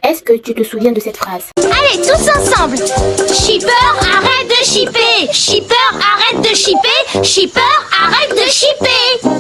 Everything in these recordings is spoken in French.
Est-ce que tu te souviens de cette phrase? Allez, tous ensemble. Shipper, arrête de shipper. Shipper, arrête de shipper. Shipper, arrête de shipper.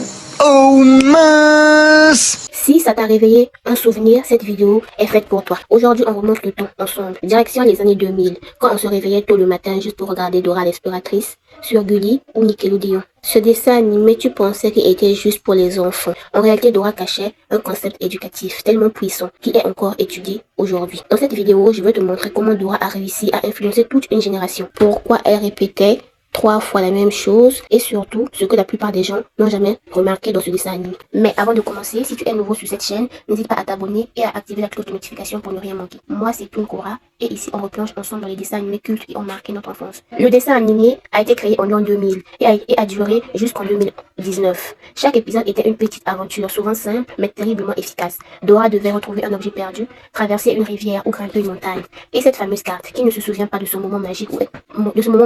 Oh mince! Si ça t'a réveillé un souvenir, cette vidéo est faite pour toi. Aujourd'hui, on remonte le temps ensemble. Direction les années 2000, quand on se réveillait tôt le matin juste pour regarder Dora l'exploratrice sur Gulli ou Nickelodeon. Ce dessin animé, tu pensais qu'il était juste pour les enfants. En réalité, Dora cachait un concept éducatif tellement puissant qui est encore étudié aujourd'hui. Dans cette vidéo, je veux te montrer comment Dora a réussi à influencer toute une génération. Pourquoi elle répétait 3 fois la même chose et surtout ce que la plupart des gens n'ont jamais remarqué dans ce dessin animé. Mais avant de commencer, si tu es nouveau sur cette chaîne, n'hésite pas à t'abonner et à activer la cloche de notification pour ne rien manquer. Moi, c'est Toon Cora et ici on replonge ensemble dans les dessins animés cultes qui ont marqué notre enfance. Le dessin animé a été créé en l'an 2000 et a duré jusqu'en 2019. Chaque épisode était une petite aventure, souvent simple mais terriblement efficace. Dora devait retrouver un objet perdu, traverser une rivière ou grimper une montagne. Et cette fameuse carte, qui ne se souvient pas de ce moment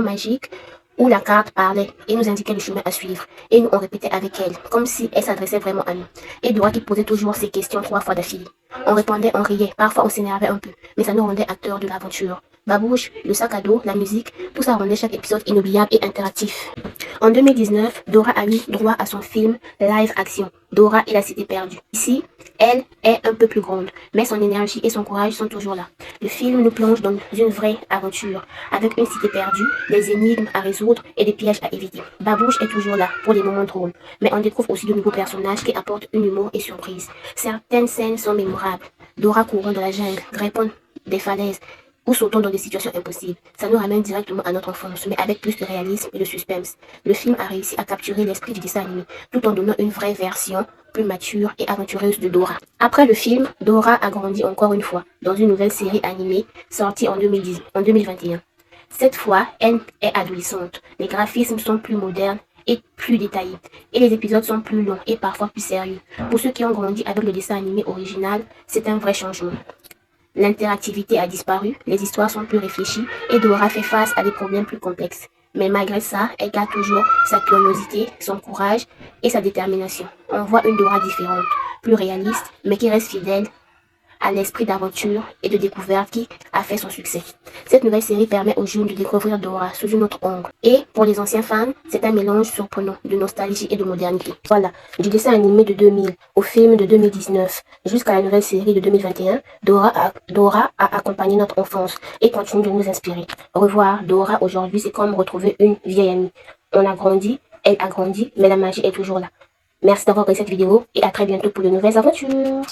magique où la carte parlait et nous indiquait le chemin à suivre. Et nous, on répétait avec elle, comme si elle s'adressait vraiment à nous. Et Dora qui posait toujours ses questions 3 fois d'affilée. On répondait, on riait, parfois on s'énervait un peu, mais ça nous rendait acteurs de l'aventure. Babouche, le sac à dos, la musique, tout ça rendait chaque épisode inoubliable et interactif. En 2019, Dora a eu droit à son film live action, Dora et la cité perdue. Ici, elle est un peu plus grande, mais son énergie et son courage sont toujours là. Le film nous plonge dans une vraie aventure, avec une cité perdue, des énigmes à résoudre et des pièges à éviter. Babouche est toujours là pour les moments drôles, mais on découvre aussi de nouveaux personnages qui apportent un humour et surprise. Certaines scènes sont mémorables. Dora courant dans la jungle, grimpant des falaises, ou sautant dans des situations impossibles. Ça nous ramène directement à notre enfance, mais avec plus de réalisme et de suspense. Le film a réussi à capturer l'esprit du dessin animé, tout en donnant une vraie version plus mature et aventureuse de Dora. Après le film, Dora a grandi encore une fois, dans une nouvelle série animée sortie en 2021. Cette fois, elle est adolescente. Les graphismes sont plus modernes et plus détaillés. Et les épisodes sont plus longs et parfois plus sérieux. Pour ceux qui ont grandi avec le dessin animé original, c'est un vrai changement. L'interactivité a disparu, les histoires sont plus réfléchies et Dora fait face à des problèmes plus complexes. Mais malgré ça, elle garde toujours sa curiosité, son courage et sa détermination. On voit une Dora différente, plus réaliste, mais qui reste fidèle à l'esprit d'aventure et de découverte qui a fait son succès. Cette nouvelle série permet aux jeunes de découvrir Dora sous une autre angle. Et pour les anciens fans, c'est un mélange surprenant de nostalgie et de modernité. Voilà, du dessin animé de 2000 au film de 2019 jusqu'à la nouvelle série de 2021, Dora a accompagné notre enfance et continue de nous inspirer. Revoir Dora aujourd'hui, c'est comme retrouver une vieille amie. On a grandi, elle a grandi, mais la magie est toujours là. Merci d'avoir regardé cette vidéo et à très bientôt pour de nouvelles aventures.